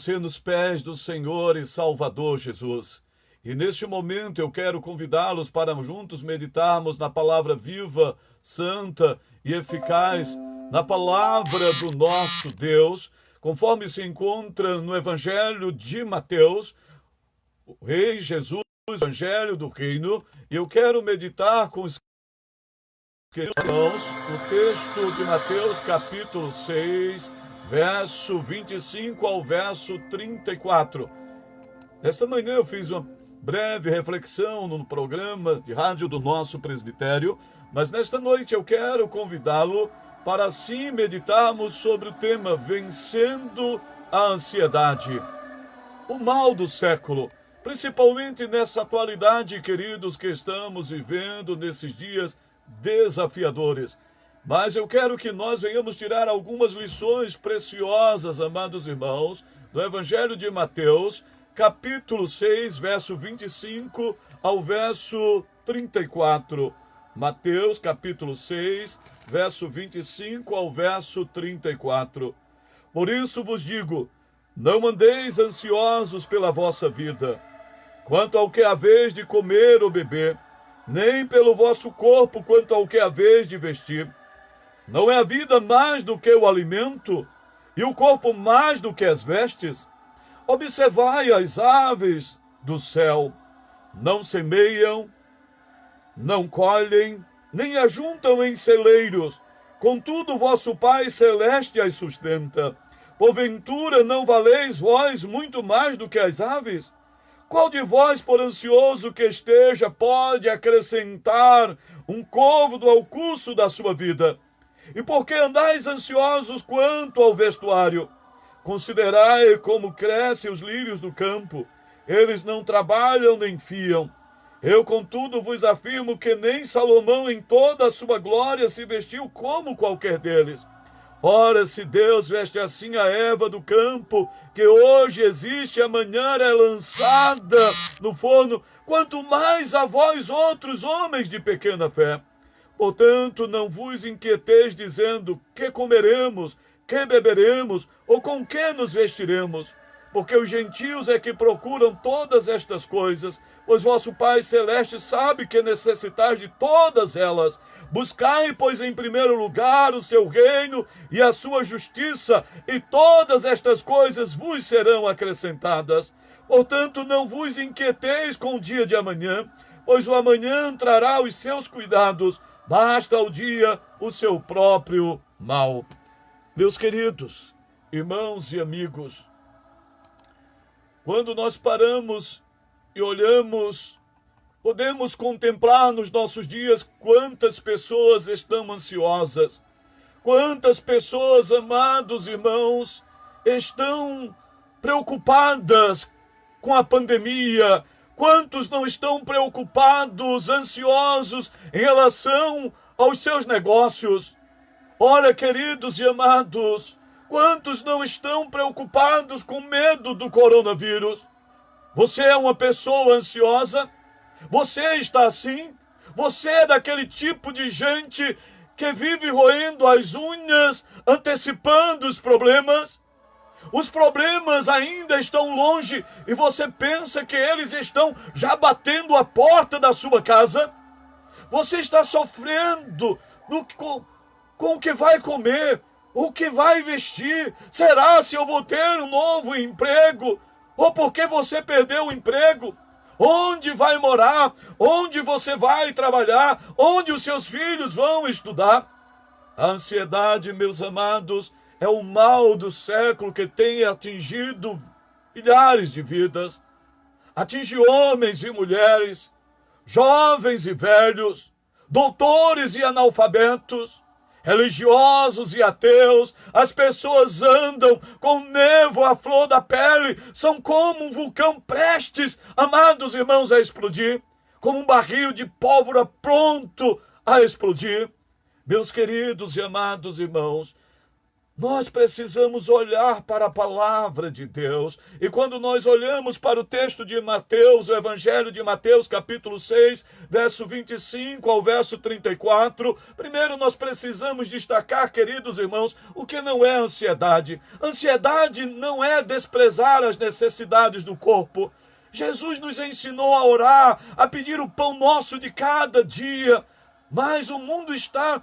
Você nos pés do Senhor e Salvador Jesus. E neste momento eu quero convidá-los para juntos meditarmos na palavra viva, santa e eficaz, na palavra do nosso Deus, conforme se encontra no Evangelho de Mateus, o Rei Jesus, o Evangelho do Reino. E eu quero meditar com os irmãos o texto de Mateus, capítulo 6, verso 25 ao verso 34. Esta manhã eu fiz uma breve reflexão no programa de rádio do nosso presbitério, mas nesta noite eu quero convidá-lo para assim meditarmos sobre o tema Vencendo a Ansiedade. O mal do século, principalmente nessa atualidade, queridos, que estamos vivendo nesses dias desafiadores. Mas eu quero que nós venhamos tirar algumas lições preciosas, amados irmãos, do Evangelho de Mateus, capítulo 6, verso 25 ao verso 34. Mateus, capítulo 6, verso 25 ao verso 34. Por isso vos digo, não andeis ansiosos pela vossa vida, quanto ao que haveis de comer ou beber, nem pelo vosso corpo quanto ao que haveis de vestir. Não é a vida mais do que o alimento, e o corpo mais do que as vestes? Observai as aves do céu, não semeiam, não colhem, nem ajuntam em celeiros, contudo vosso Pai Celeste as sustenta. Porventura não valeis vós muito mais do que as aves? Qual de vós, por ansioso que esteja, pode acrescentar um côvado ao curso da sua vida? E por que andais ansiosos quanto ao vestuário? Considerai como crescem os lírios do campo. Eles não trabalham nem fiam. Eu, contudo, vos afirmo que nem Salomão em toda a sua glória se vestiu como qualquer deles. Ora, se Deus veste assim a erva do campo, que hoje existe e amanhã é lançada no forno, quanto mais a vós outros homens de pequena fé. Portanto, não vos inquieteis dizendo, que comeremos, que beberemos, ou com que nos vestiremos? Porque os gentios é que procuram todas estas coisas, pois vosso Pai Celeste sabe que necessitais de todas elas. Buscai, pois, em primeiro lugar o seu reino e a sua justiça, e todas estas coisas vos serão acrescentadas. Portanto, não vos inquieteis com o dia de amanhã, pois o amanhã trará os seus cuidados. Basta ao dia o seu próprio mal. Meus queridos, irmãos e amigos, quando nós paramos e olhamos, podemos contemplar nos nossos dias quantas pessoas estão ansiosas, quantas pessoas, amados irmãos, estão preocupadas com a pandemia. Quantos não estão preocupados, ansiosos em relação aos seus negócios? Ora, queridos e amados, quantos não estão preocupados com medo do coronavírus? Você é uma pessoa ansiosa? Você está assim? Você é daquele tipo de gente que vive roendo as unhas, antecipando os problemas? Os problemas ainda estão longe e você pensa que eles estão já batendo a porta da sua casa? Você está sofrendo com o que vai comer, o que vai vestir. Será se eu vou ter um novo emprego? Ou porque você perdeu o emprego? Onde vai morar? Onde você vai trabalhar? Onde os seus filhos vão estudar? A ansiedade, meus amados, é o mal do século que tem atingido milhares de vidas. Atinge homens e mulheres, jovens e velhos, doutores e analfabetos, religiosos e ateus. As pessoas andam com névoa à flor da pele, são como um vulcão prestes, amados irmãos, a explodir, como um barril de pólvora pronto a explodir. Meus queridos e amados irmãos, Nós precisamos olhar para a palavra de Deus. E quando nós olhamos para o texto de Mateus, o Evangelho de Mateus, capítulo 6, verso 25 ao verso 34, primeiro nós precisamos destacar, queridos irmãos, o que não é ansiedade. Ansiedade não é desprezar as necessidades do corpo. Jesus nos ensinou a orar, a pedir o pão nosso de cada dia. Mas o mundo está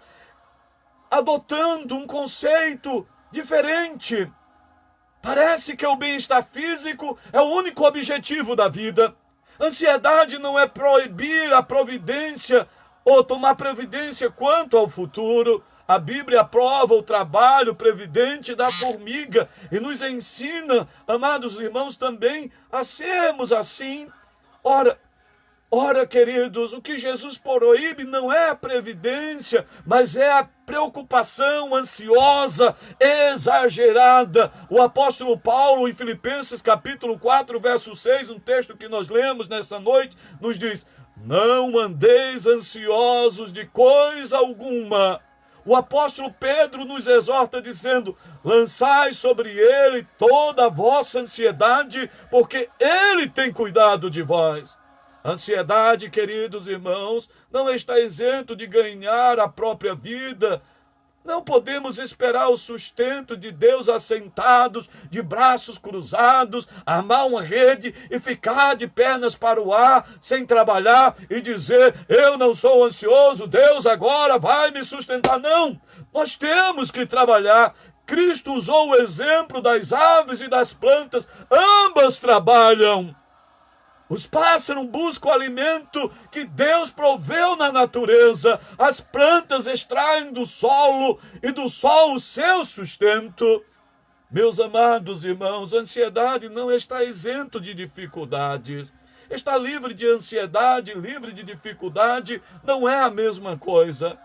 adotando um conceito diferente. Parece que o bem-estar físico é o único objetivo da vida. Ansiedade não é proibir a providência ou tomar providência quanto ao futuro. A Bíblia aprova o trabalho previdente da formiga e nos ensina, amados irmãos, também a sermos assim. Ora, queridos, o que Jesus proíbe não é a previdência, mas é a preocupação ansiosa, exagerada. O apóstolo Paulo, em Filipenses capítulo 4, verso 6, um texto que nós lemos nessa noite, nos diz: não andeis ansiosos de coisa alguma. O apóstolo Pedro nos exorta dizendo: lançai sobre ele toda a vossa ansiedade, porque ele tem cuidado de vós. Ansiedade, queridos irmãos, não está isento de ganhar a própria vida. Não podemos esperar o sustento de Deus assentados, de braços cruzados, armar uma rede e ficar de pernas para o ar, sem trabalhar e dizer: eu não sou ansioso, Deus agora vai me sustentar. Não, nós temos que trabalhar. Cristo usou o exemplo das aves e das plantas, ambas trabalham. Os pássaros buscam o alimento que Deus proveu na natureza. As plantas extraem do solo e do sol o seu sustento. Meus amados irmãos, a ansiedade não está isento de dificuldades. Estar livre de ansiedade, livre de dificuldade, não é a mesma coisa.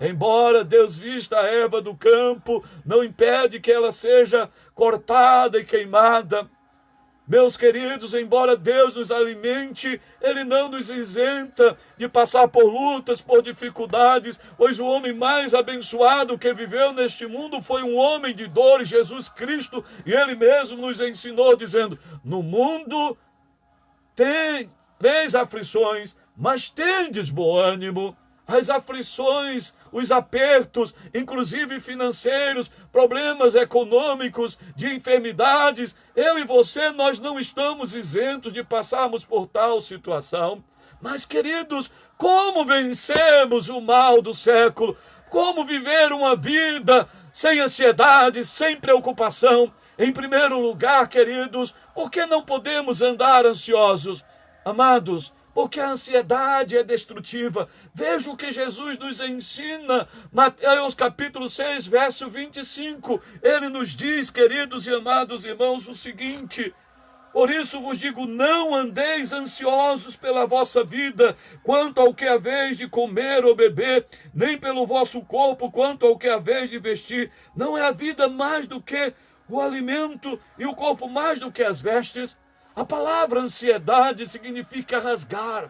Embora Deus vista a erva do campo, não impede que ela seja cortada e queimada. Meus queridos, embora Deus nos alimente, Ele não nos isenta de passar por lutas, por dificuldades, pois o homem mais abençoado que viveu neste mundo foi um homem de dores, Jesus Cristo, e Ele mesmo nos ensinou dizendo: no mundo tereis aflições, mas tendes bom ânimo. As aflições, os apertos, inclusive financeiros, problemas econômicos, de enfermidades, eu e você, nós não estamos isentos de passarmos por tal situação. Mas, queridos, como vencermos o mal do século? Como viver uma vida sem ansiedade, sem preocupação? Em primeiro lugar, queridos, por que não podemos andar ansiosos? Amados, porque a ansiedade é destrutiva. Veja o que Jesus nos ensina, Mateus capítulo 6, verso 25. Ele nos diz, queridos e amados irmãos, o seguinte: por isso vos digo, não andeis ansiosos pela vossa vida, quanto ao que haveis de comer ou beber, nem pelo vosso corpo, quanto ao que haveis de vestir. Não é a vida mais do que o alimento e o corpo mais do que as vestes? A palavra ansiedade significa rasgar,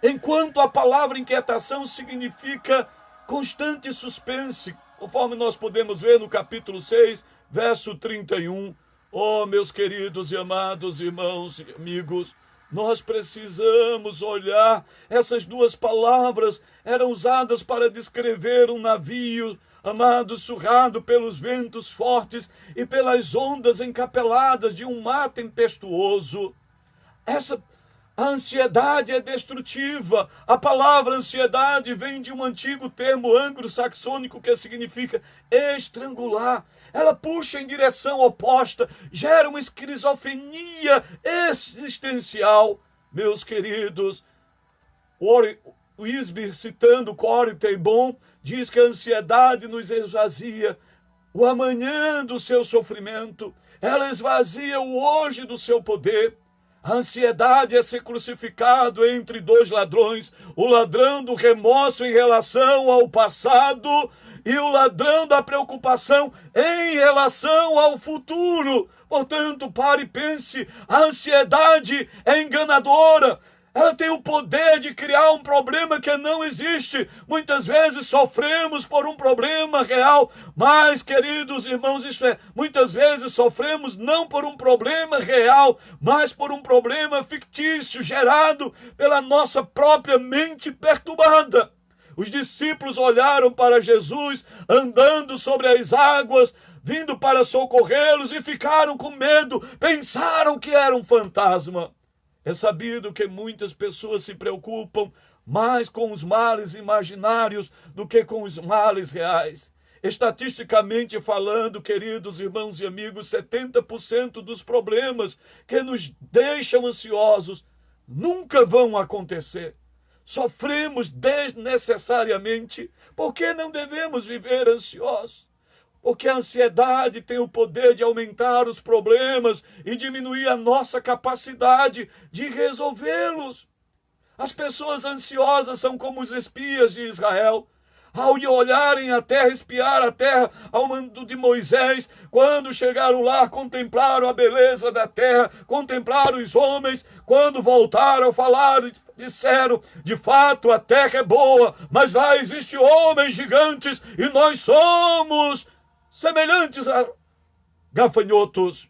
enquanto a palavra inquietação significa constante suspense, conforme nós podemos ver no capítulo 6, verso 31. Oh, meus queridos e amados irmãos e amigos, nós precisamos olhar. Essas duas palavras eram usadas para descrever um navio, amado, surrado pelos ventos fortes e pelas ondas encapeladas de um mar tempestuoso. A ansiedade é destrutiva. A palavra ansiedade vem de um antigo termo anglo-saxônico que significa estrangular. Ela puxa em direção oposta, gera uma esquizofrenia existencial. Meus queridos, Wisby, citando Corrie ten Boom, diz que a ansiedade nos esvazia o amanhã do seu sofrimento, ela esvazia o hoje do seu poder. A ansiedade é ser crucificado entre dois ladrões, o ladrão do remorso em relação ao passado e o ladrão da preocupação em relação ao futuro. Portanto, pare e pense, a ansiedade é enganadora, Ela tem o poder de criar um problema que não existe. Muitas vezes sofremos por um problema real, mas, queridos irmãos, muitas vezes sofremos não por um problema real, mas por um problema fictício, gerado pela nossa própria mente perturbada. Os discípulos olharam para Jesus andando sobre as águas, vindo para socorrê-los, e ficaram com medo, pensaram que era um fantasma. É sabido que muitas pessoas se preocupam mais com os males imaginários do que com os males reais. Estatisticamente falando, queridos irmãos e amigos, 70% dos problemas que nos deixam ansiosos nunca vão acontecer. Sofremos desnecessariamente. Por que não devemos viver ansiosos? Porque a ansiedade tem o poder de aumentar os problemas e diminuir a nossa capacidade de resolvê-los. As pessoas ansiosas são como os espias de Israel. Ao olharem a terra, espiar a terra ao mando de Moisés, quando chegaram lá, contemplaram a beleza da terra, contemplaram os homens, quando voltaram, falaram, disseram, de fato a terra é boa, mas lá existem homens gigantes e nós somos semelhantes a gafanhotos.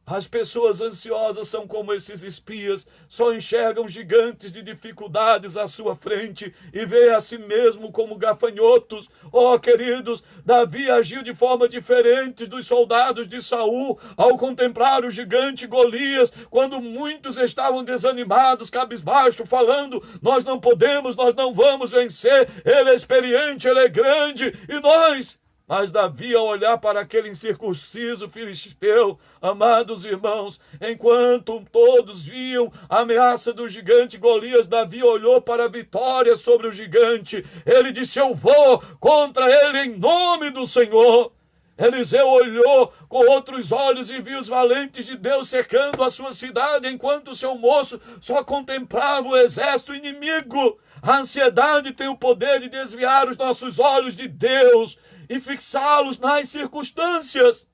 As pessoas ansiosas são como esses espias, só enxergam gigantes de dificuldades à sua frente e vê a si mesmo como gafanhotos. Oh, queridos, Davi agiu de forma diferente dos soldados de Saul ao contemplar o gigante Golias, quando muitos estavam desanimados, cabisbaixo, falando: nós não podemos, nós não vamos vencer, ele é experiente, ele é grande, e nós... Mas Davi, ao olhar para aquele incircunciso filisteu, amados irmãos, enquanto todos viam a ameaça do gigante Golias, Davi olhou para a vitória sobre o gigante. Ele disse: eu vou contra ele em nome do Senhor. Eliseu olhou com outros olhos e viu os valentes de Deus cercando a sua cidade, enquanto o seu moço só contemplava o exército inimigo. A ansiedade tem o poder de desviar os nossos olhos de Deus e fixá-los nas circunstâncias.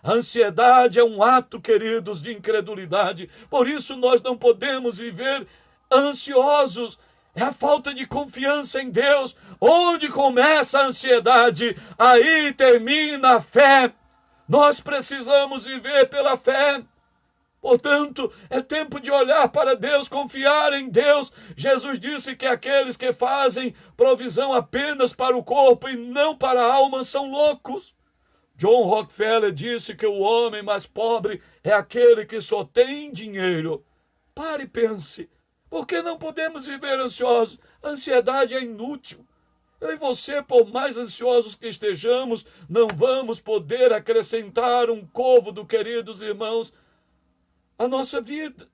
A ansiedade é um ato, queridos, de incredulidade. Por isso nós não podemos viver ansiosos. É a falta de confiança em Deus. Onde começa a ansiedade, aí termina a fé. Nós precisamos viver pela fé. Portanto, é tempo de olhar para Deus, confiar em Deus. Jesus disse que aqueles que fazem provisão apenas para o corpo e não para a alma são loucos. John Rockefeller disse que o homem mais pobre é aquele que só tem dinheiro. Pare e pense. Por que não podemos viver ansiosos? A ansiedade é inútil. Eu e você, por mais ansiosos que estejamos, não vamos poder acrescentar um côvado, queridos irmãos, a nossa vida.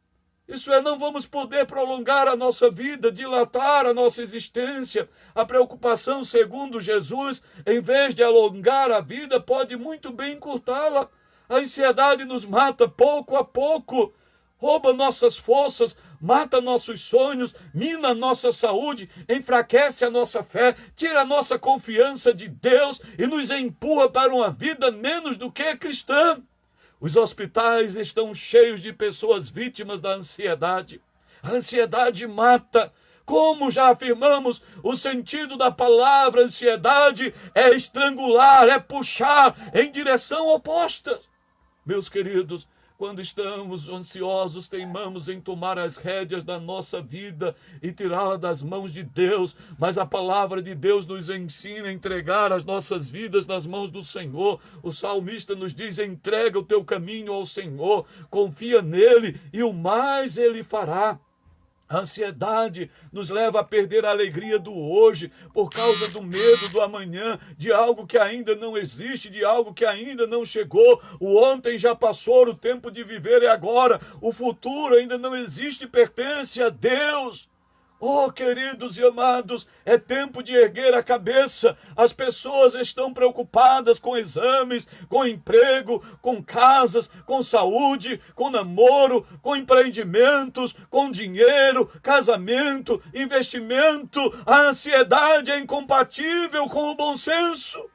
Isso é, não vamos poder prolongar a nossa vida, dilatar a nossa existência. A preocupação, segundo Jesus, em vez de alongar a vida, pode muito bem encurtá-la. A ansiedade nos mata pouco a pouco, rouba nossas forças, mata nossos sonhos, mina nossa saúde, enfraquece a nossa fé, tira a nossa confiança de Deus e nos empurra para uma vida menos do que cristã. Os hospitais estão cheios de pessoas vítimas da ansiedade. A ansiedade mata. Como já afirmamos, o sentido da palavra ansiedade é estrangular, é puxar em direção oposta. Meus queridos, quando estamos ansiosos, teimamos em tomar as rédeas da nossa vida e tirá-la das mãos de Deus. Mas a palavra de Deus nos ensina a entregar as nossas vidas nas mãos do Senhor. O salmista nos diz: entrega o teu caminho ao Senhor, confia nele e o mais ele fará. A ansiedade nos leva a perder a alegria do hoje por causa do medo do amanhã, de algo que ainda não existe, de algo que ainda não chegou. O ontem já passou, o tempo de viver é agora. O futuro ainda não existe, pertence a Deus. Oh, queridos e amados, é tempo de erguer a cabeça. As pessoas estão preocupadas com exames, com emprego, com casas, com saúde, com namoro, com empreendimentos, com dinheiro, casamento, investimento. A ansiedade é incompatível com o bom senso.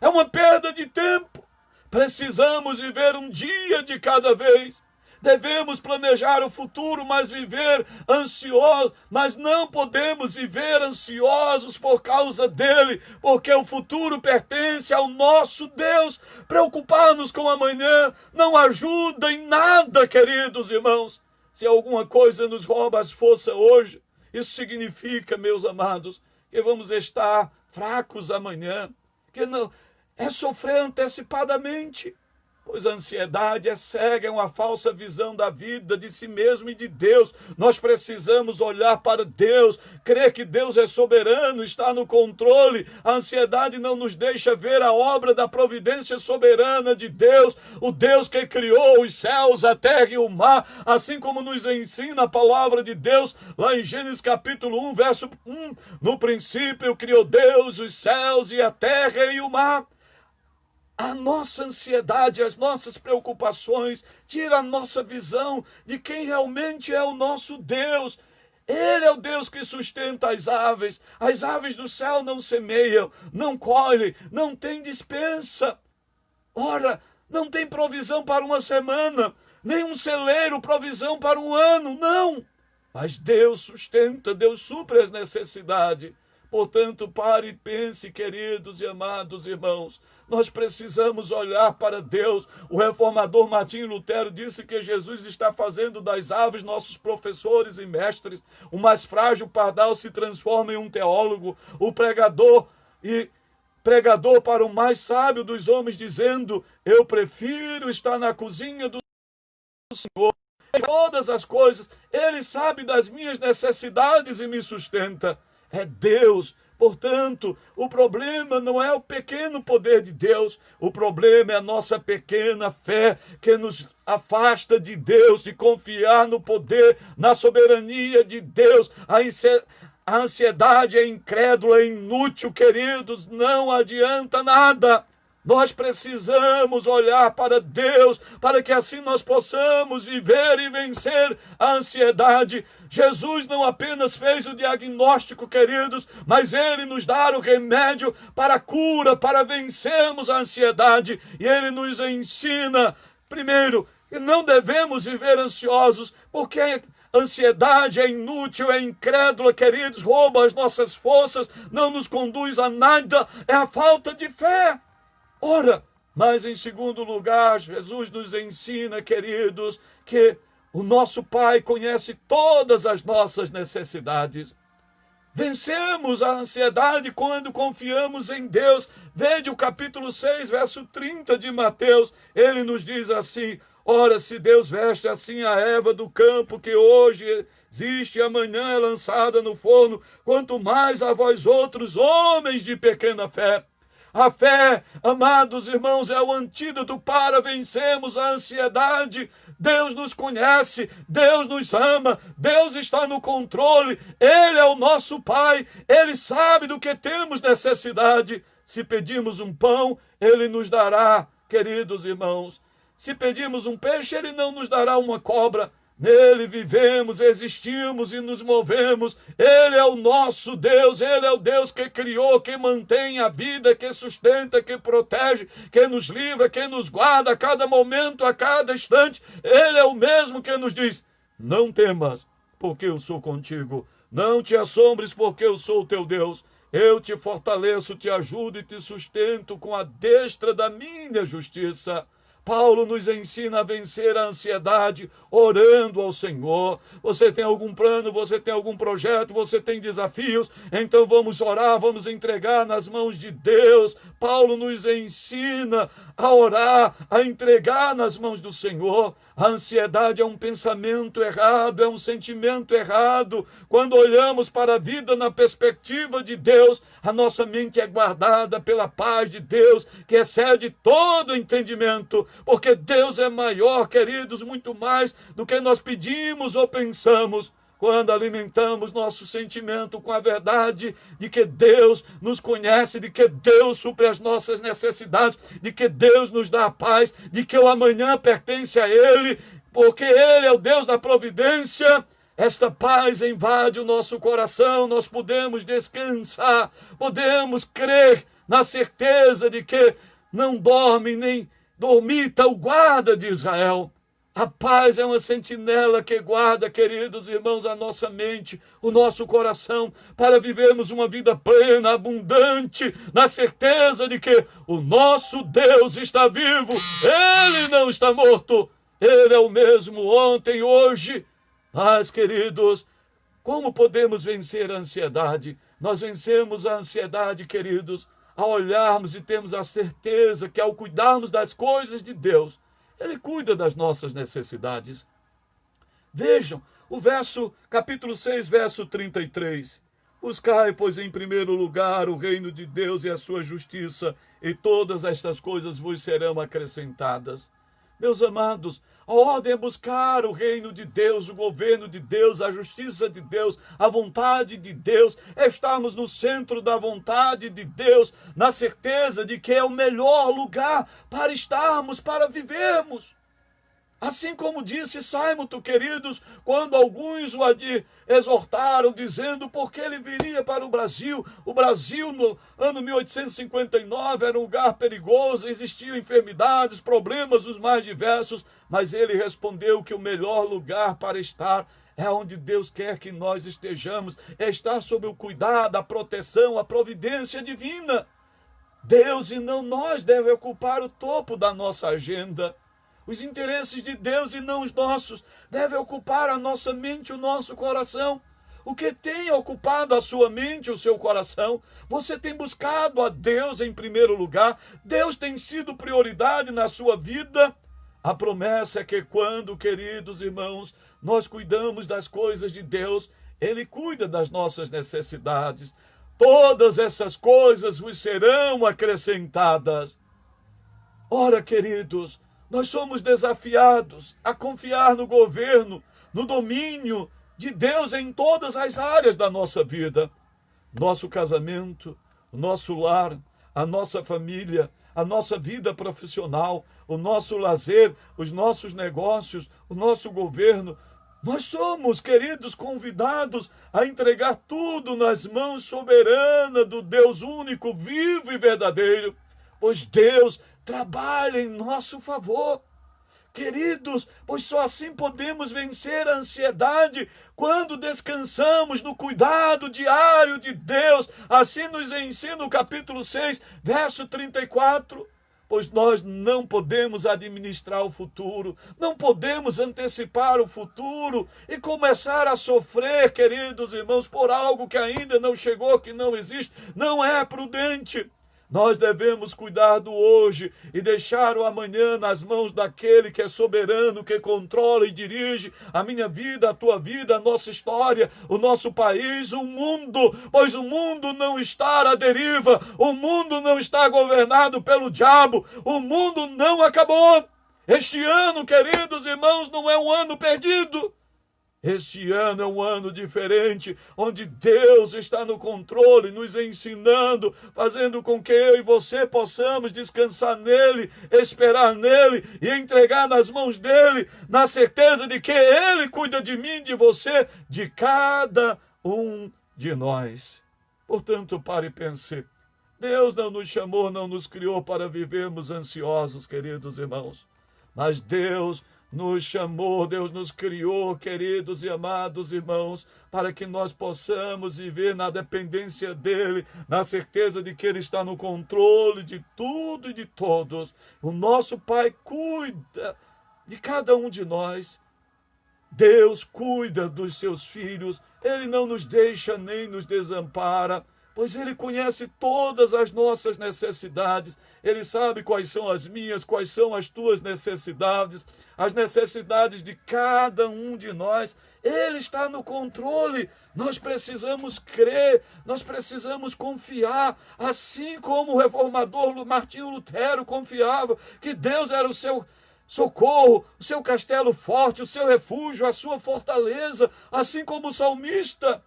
É uma perda de tempo. Precisamos viver um dia de cada vez. Devemos planejar o futuro, mas viver ansioso, mas não podemos viver ansiosos por causa dele, porque o futuro pertence ao nosso Deus. Preocupar-nos com amanhã não ajuda em nada, queridos irmãos. Se alguma coisa nos rouba as forças hoje, isso significa, meus amados, que vamos estar fracos amanhã, que não é sofrer antecipadamente. Pois a ansiedade é cega, é uma falsa visão da vida, de si mesmo e de Deus. Nós precisamos olhar para Deus, crer que Deus é soberano, está no controle. A ansiedade não nos deixa ver a obra da providência soberana de Deus, o Deus que criou os céus, a terra e o mar, assim como nos ensina a palavra de Deus, lá em Gênesis capítulo 1, verso 1. No princípio criou Deus os céus e a terra e o mar. A nossa ansiedade, as nossas preocupações, tira a nossa visão de quem realmente é o nosso Deus. Ele é o Deus que sustenta as aves. As aves do céu não semeiam, não colhem, não tem despensa. Ora, não tem provisão para uma semana, nem um celeiro provisão para um ano, não. Mas Deus sustenta, Deus supre as necessidades. Portanto, pare e pense, queridos e amados irmãos, nós precisamos olhar para Deus. O reformador Martinho Lutero disse que Jesus está fazendo das aves nossos professores e mestres. O mais frágil pardal se transforma em um teólogo. O pregador para o mais sábio dos homens, dizendo: eu prefiro estar na cozinha do Senhor. Em todas as coisas, Ele sabe das minhas necessidades e me sustenta. É Deus. Portanto, o problema não é o pequeno poder de Deus, o problema é a nossa pequena fé que nos afasta de Deus, de confiar no poder, na soberania de Deus. A ansiedade é incrédula, é inútil, queridos, não adianta nada. Nós precisamos olhar para Deus, para que assim nós possamos viver e vencer a ansiedade. Jesus não apenas fez o diagnóstico, queridos, mas Ele nos dá o remédio para a cura, para vencermos a ansiedade. E Ele nos ensina, primeiro, que não devemos viver ansiosos, porque a ansiedade é inútil, é incrédula, queridos, rouba as nossas forças, não nos conduz a nada, é a falta de fé. Ora, mas em segundo lugar, Jesus nos ensina, queridos, que o nosso Pai conhece todas as nossas necessidades. Vencemos a ansiedade quando confiamos em Deus. Veja o capítulo 6, verso 30 de Mateus. Ele nos diz assim: ora, se Deus veste assim a erva do campo, que hoje existe e amanhã é lançada no forno, quanto mais a vós outros, homens de pequena fé. A fé, amados irmãos, é o antídoto para vencermos a ansiedade. Deus nos conhece, Deus nos ama, Deus está no controle, Ele é o nosso Pai, Ele sabe do que temos necessidade. Se pedirmos um pão, Ele nos dará, queridos irmãos. Se pedirmos um peixe, Ele não nos dará uma cobra. Nele vivemos, existimos e nos movemos. Ele é o nosso Deus, Ele é o Deus que criou, que mantém a vida, que sustenta, que protege, que nos livra, que nos guarda a cada momento, a cada instante. Ele é o mesmo que nos diz: não temas, porque eu sou contigo. Não te assombres, porque eu sou o teu Deus. Eu te fortaleço, te ajudo e te sustento com a destra da minha justiça. Paulo nos ensina a vencer a ansiedade orando ao Senhor. Você tem algum plano, você tem algum projeto, você tem desafios, então vamos orar, vamos entregar nas mãos de Deus. Paulo nos ensina a orar, a entregar nas mãos do Senhor. A ansiedade é um pensamento errado, é um sentimento errado. Quando olhamos para a vida na perspectiva de Deus, a nossa mente é guardada pela paz de Deus, que excede todo entendimento, porque Deus é maior, queridos, muito mais do que nós pedimos ou pensamos. Quando alimentamos nosso sentimento com a verdade de que Deus nos conhece, de que Deus supre as nossas necessidades, de que Deus nos dá a paz, de que o amanhã pertence a Ele, porque Ele é o Deus da providência. Esta paz invade o nosso coração, nós podemos descansar, podemos crer na certeza de que não dorme nem dormita o guarda de Israel. A paz é uma sentinela que guarda, queridos irmãos, a nossa mente, o nosso coração, para vivermos uma vida plena, abundante, na certeza de que o nosso Deus está vivo, Ele não está morto, Ele é o mesmo ontem, hoje. Mas, queridos, como podemos vencer a ansiedade? Nós vencemos a ansiedade, queridos, ao olharmos e termos a certeza que ao cuidarmos das coisas de Deus, Ele cuida das nossas necessidades. Vejam, capítulo 6, verso 33. Buscai, pois, em primeiro lugar o reino de Deus e a sua justiça, e todas estas coisas vos serão acrescentadas. Meus amados, a ordem é buscar o reino de Deus, o governo de Deus, a justiça de Deus, a vontade de Deus, é estarmos no centro da vontade de Deus, na certeza de que é o melhor lugar para estarmos, para vivermos. Assim como disse Simon, queridos, quando alguns o exortaram, dizendo porque ele viria para o Brasil no ano 1859 era um lugar perigoso, existiam enfermidades, problemas os mais diversos, mas ele respondeu que o melhor lugar para estar é onde Deus quer que nós estejamos, é estar sob o cuidado, a proteção, a providência divina. Deus e não nós deve ocupar o topo da nossa agenda. Os interesses de Deus e não os nossos devem ocupar a nossa mente, o nosso coração. O que tem ocupado a sua mente, o seu coração? Você tem buscado a Deus em primeiro lugar? Deus tem sido prioridade na sua vida? A promessa é que quando, queridos irmãos, nós cuidamos das coisas de Deus, Ele cuida das nossas necessidades. Todas essas coisas vos serão acrescentadas. Ora, queridos, nós somos desafiados a confiar no governo, no domínio de Deus em todas as áreas da nossa vida. Nosso casamento, o nosso lar, a nossa família, a nossa vida profissional, o nosso lazer, os nossos negócios, o nosso governo. Nós somos, queridos, convidados a entregar tudo nas mãos soberanas do Deus único, vivo e verdadeiro, pois Deus trabalha em nosso favor. Queridos, pois só assim podemos vencer a ansiedade, quando descansamos no cuidado diário de Deus. Assim nos ensina o capítulo 6, verso 34. Pois nós não podemos administrar o futuro, não podemos antecipar o futuro e começar a sofrer, queridos irmãos, por algo que ainda não chegou, que não existe. Não é prudente. Nós devemos cuidar do hoje e deixar o amanhã nas mãos daquele que é soberano, que controla e dirige a minha vida, a tua vida, a nossa história, o nosso país, o mundo, pois o mundo não está à deriva, o mundo não está governado pelo diabo, o mundo não acabou. Este ano, queridos irmãos, não é um ano perdido. Este ano é um ano diferente, onde Deus está no controle, nos ensinando, fazendo com que eu e você possamos descansar nele, esperar nele e entregar nas mãos dele, na certeza de que ele cuida de mim, de você, de cada um de nós. Portanto, pare e pense. Deus não nos chamou, não nos criou para vivermos ansiosos, queridos irmãos, mas Deus nos chamou, Deus nos criou, queridos e amados irmãos, para que nós possamos viver na dependência dele, na certeza de que ele está no controle de tudo e de todos. O nosso Pai cuida de cada um de nós. Deus cuida dos seus filhos, ele não nos deixa nem nos desampara, pois ele conhece todas as nossas necessidades. Ele sabe quais são as minhas, quais são as tuas necessidades, as necessidades de cada um de nós. Ele está no controle. Nós precisamos crer, nós precisamos confiar, assim como o reformador Martinho Lutero confiava que Deus era o seu socorro, o seu castelo forte, o seu refúgio, a sua fortaleza, assim como o salmista.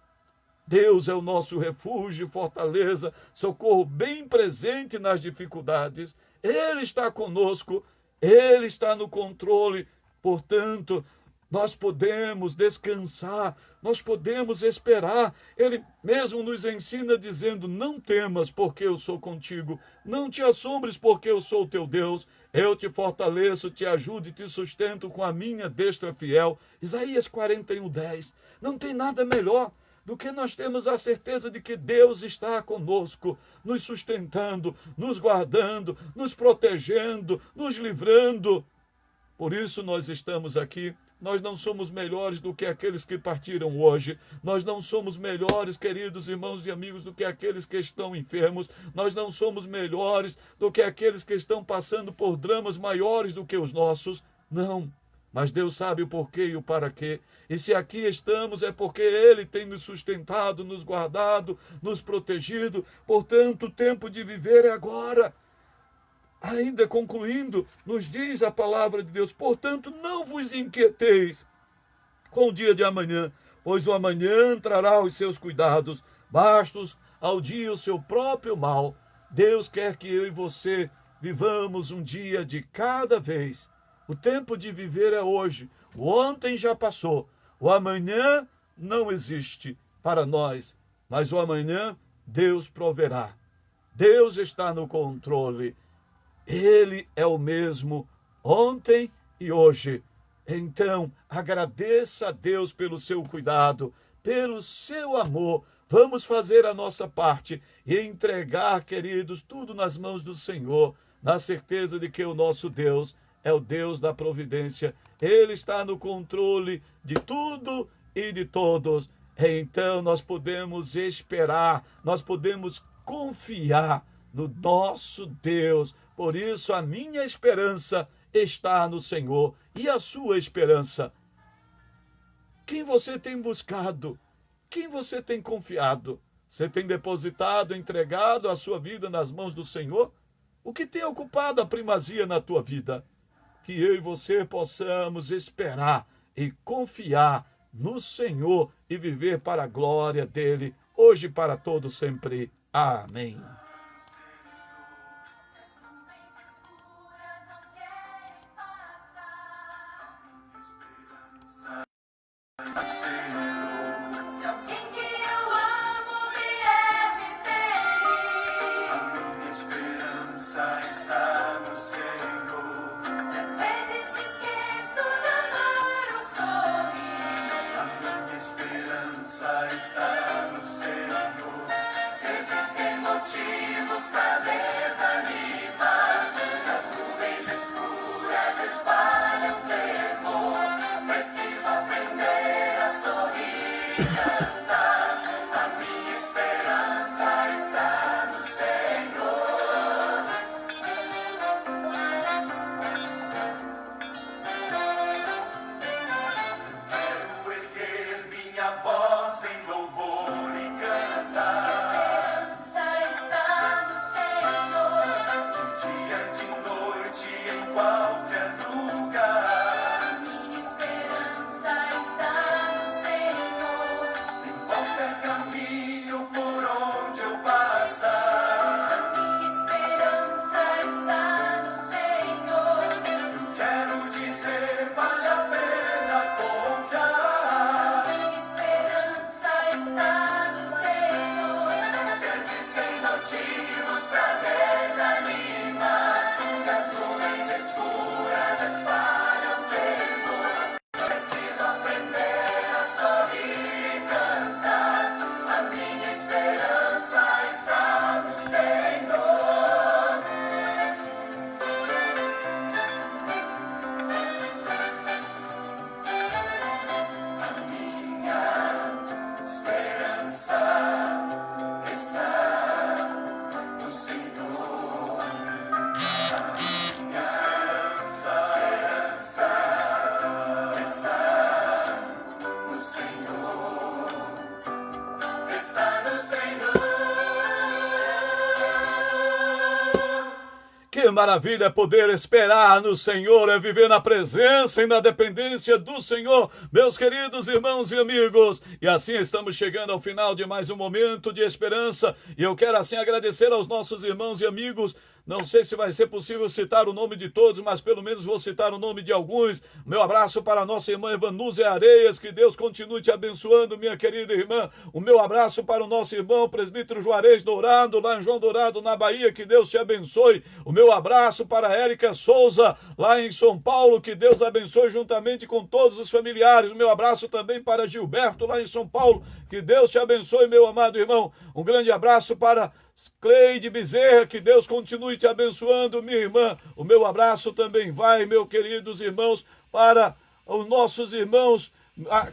Deus é o nosso refúgio, fortaleza, socorro bem presente nas dificuldades. Ele está conosco, Ele está no controle. Portanto, nós podemos descansar, nós podemos esperar. Ele mesmo nos ensina dizendo: não temas, porque eu sou contigo, não te assombres, porque eu sou o teu Deus, eu te fortaleço, te ajudo e te sustento com a minha destra fiel. Isaías 41:10. Não tem nada melhor do que nós temos a certeza de que Deus está conosco, nos sustentando, nos guardando, nos protegendo, nos livrando. Por isso nós estamos aqui. Nós não somos melhores do que aqueles que partiram hoje. Nós não somos melhores, queridos irmãos e amigos, do que aqueles que estão enfermos. Nós não somos melhores do que aqueles que estão passando por dramas maiores do que os nossos. Não. Mas Deus sabe o porquê e o para quê. E se aqui estamos é porque Ele tem nos sustentado, nos guardado, nos protegido. Portanto, o tempo de viver é agora. Ainda concluindo, nos diz a palavra de Deus: portanto, não vos inquieteis com o dia de amanhã, pois o amanhã trará os seus cuidados, bastos ao dia o seu próprio mal. Deus quer que eu e você vivamos um dia de cada vez. O tempo de viver é hoje. O ontem já passou. O amanhã não existe para nós, mas o amanhã Deus proverá. Deus está no controle. Ele é o mesmo ontem e hoje. Então, agradeça a Deus pelo seu cuidado, pelo seu amor. Vamos fazer a nossa parte e entregar, queridos, tudo nas mãos do Senhor, na certeza de que o nosso Deus é o Deus da providência. Ele está no controle de tudo e de todos. Então, nós podemos esperar, nós podemos confiar no nosso Deus. Por isso, a minha esperança está no Senhor. E a sua esperança? Quem você tem buscado? Quem você tem confiado? Você tem depositado, entregado a sua vida nas mãos do Senhor? O que tem ocupado a primazia na tua vida? Que eu e você possamos esperar e confiar no Senhor e viver para a glória dele, hoje e para todo sempre. Amém. Que maravilha é poder esperar no Senhor, é viver na presença e na dependência do Senhor, meus queridos irmãos e amigos. E assim estamos chegando ao final de mais um momento de esperança. E eu quero assim agradecer aos nossos irmãos e amigos Não sei se vai ser possível citar o nome de todos, mas pelo menos vou citar o nome de alguns. Meu abraço para a nossa irmã Evanúzia Areias, que Deus continue te abençoando, minha querida irmã. O meu abraço para o nosso irmão presbítero Juarez Dourado, lá em João Dourado, na Bahia, que Deus te abençoe. O meu abraço para a Érica Souza, lá em São Paulo, que Deus abençoe juntamente com todos os familiares. O meu abraço também para Gilberto, lá em São Paulo, que Deus te abençoe, meu amado irmão. Um grande abraço para Cleide Bezerra, que Deus continue te abençoando, minha irmã. O meu abraço também vai, meus queridos irmãos, para os nossos irmãos.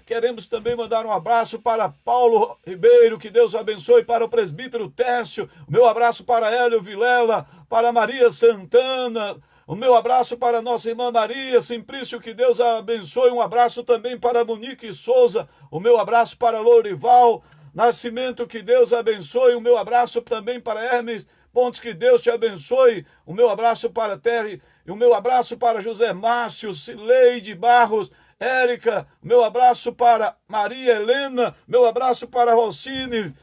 Queremos também mandar um abraço para Paulo Ribeiro, que Deus abençoe, para o presbítero Tércio. O meu abraço para Hélio Vilela, para Maria Santana. O meu abraço para a nossa irmã Maria Simplício, que Deus a abençoe. Um abraço também para Monique Souza. O meu abraço para Lourival Nascimento, que Deus abençoe. O meu abraço também para Hermes Pontes, que Deus te abençoe. O meu abraço para Terry. E o meu abraço para José Márcio, Cileide Barros, Érica. O meu abraço para Maria Helena. Meu abraço para Rocine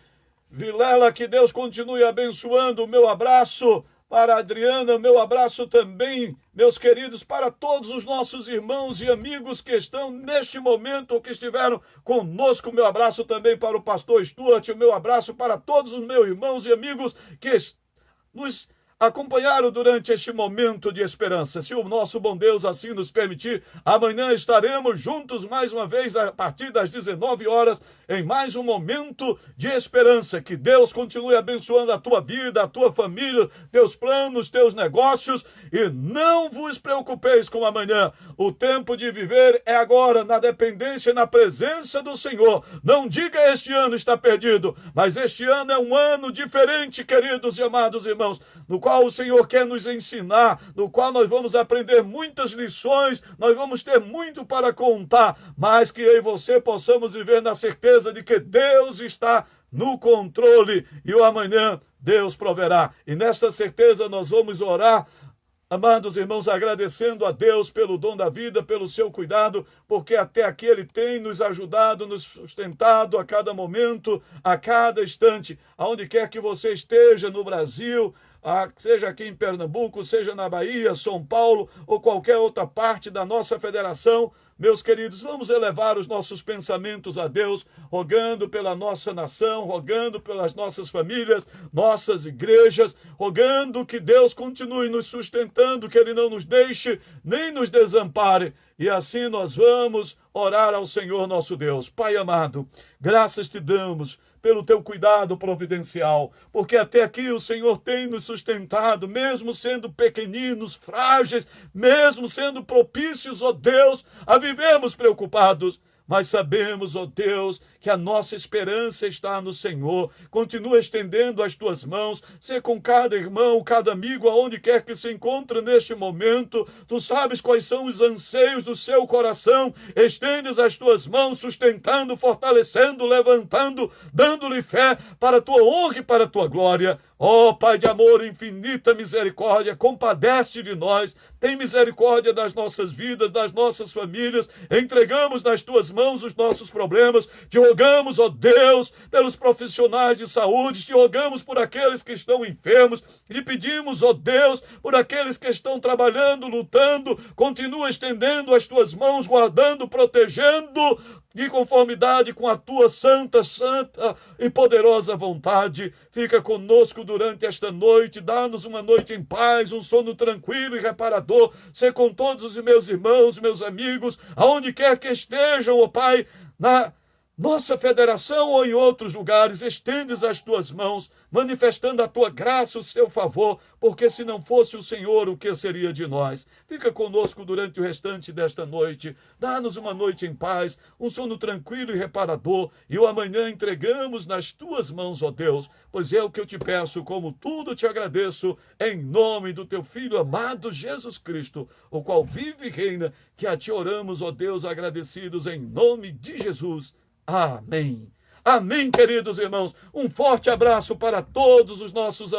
Vilela, que Deus continue abençoando. O meu abraço para a Adriana, meu abraço também, meus queridos, para todos os nossos irmãos e amigos que estão neste momento ou que estiveram conosco. Meu abraço também para o pastor Stuart, o meu abraço para todos os meus irmãos e amigos que nos acompanharam durante este momento de esperança. Se o nosso bom Deus assim nos permitir, amanhã estaremos juntos mais uma vez a partir das 19 horas em mais um momento de esperança. Que Deus continue abençoando a tua vida, a tua família, teus planos, teus negócios, e não vos preocupeis com amanhã. O tempo de viver é agora, na dependência e na presença do Senhor. Não diga este ano está perdido, mas este ano é um ano diferente, queridos e amados irmãos, no qual o Senhor quer nos ensinar, no qual nós vamos aprender muitas lições, nós vamos ter muito para contar, mas que eu e você possamos viver na certeza de que Deus está no controle e o amanhã Deus proverá. E nesta certeza nós vamos orar, amados irmãos, agradecendo a Deus pelo dom da vida, pelo seu cuidado, porque até aqui Ele tem nos ajudado, nos sustentado a cada momento, a cada instante, aonde quer que você esteja no Brasil, seja aqui em Pernambuco, seja na Bahia, São Paulo ou qualquer outra parte da nossa federação. Meus queridos, vamos elevar os nossos pensamentos a Deus, rogando pela nossa nação, rogando pelas nossas famílias, nossas igrejas, rogando que Deus continue nos sustentando, que Ele não nos deixe nem nos desampare. E assim nós vamos orar ao Senhor nosso Deus. Pai amado, graças te damos pelo teu cuidado providencial, porque até aqui o Senhor tem nos sustentado, mesmo sendo pequeninos, frágeis, mesmo sendo propícios, ó Deus, a vivermos preocupados. Mas sabemos, ó Deus, que a nossa esperança está no Senhor. Continua estendendo as tuas mãos, ser com cada irmão, cada amigo, aonde quer que se encontre neste momento. Tu sabes quais são os anseios do seu coração. Estendes as tuas mãos, sustentando, fortalecendo, levantando, dando-lhe fé para a tua honra e para a tua glória. Ó Pai de amor, infinita misericórdia, compadece de nós, tem misericórdia das nossas vidas, das nossas famílias, entregamos nas tuas mãos os nossos problemas, te rogamos, ó Deus, pelos profissionais de saúde, te rogamos por aqueles que estão enfermos, lhe pedimos, ó Deus, por aqueles que estão trabalhando, lutando, continua estendendo as tuas mãos, guardando, protegendo, de conformidade com a tua santa e poderosa vontade. Fica conosco durante esta noite, dá-nos uma noite em paz, um sono tranquilo e reparador. Ser com todos os meus irmãos, meus amigos, aonde quer que estejam, ó Pai, na nossa federação ou em outros lugares, estendes as tuas mãos, manifestando a tua graça, o seu favor, porque se não fosse o Senhor, o que seria de nós? Fica conosco durante o restante desta noite, dá-nos uma noite em paz, um sono tranquilo e reparador, e o amanhã entregamos nas tuas mãos, ó Deus, pois é o que eu te peço, como tudo te agradeço, em nome do teu Filho amado Jesus Cristo, o qual vive e reina, que a ti oramos, ó Deus, agradecidos em nome de Jesus. Amém. Amém, queridos irmãos. Um forte abraço para todos os nossos amigos.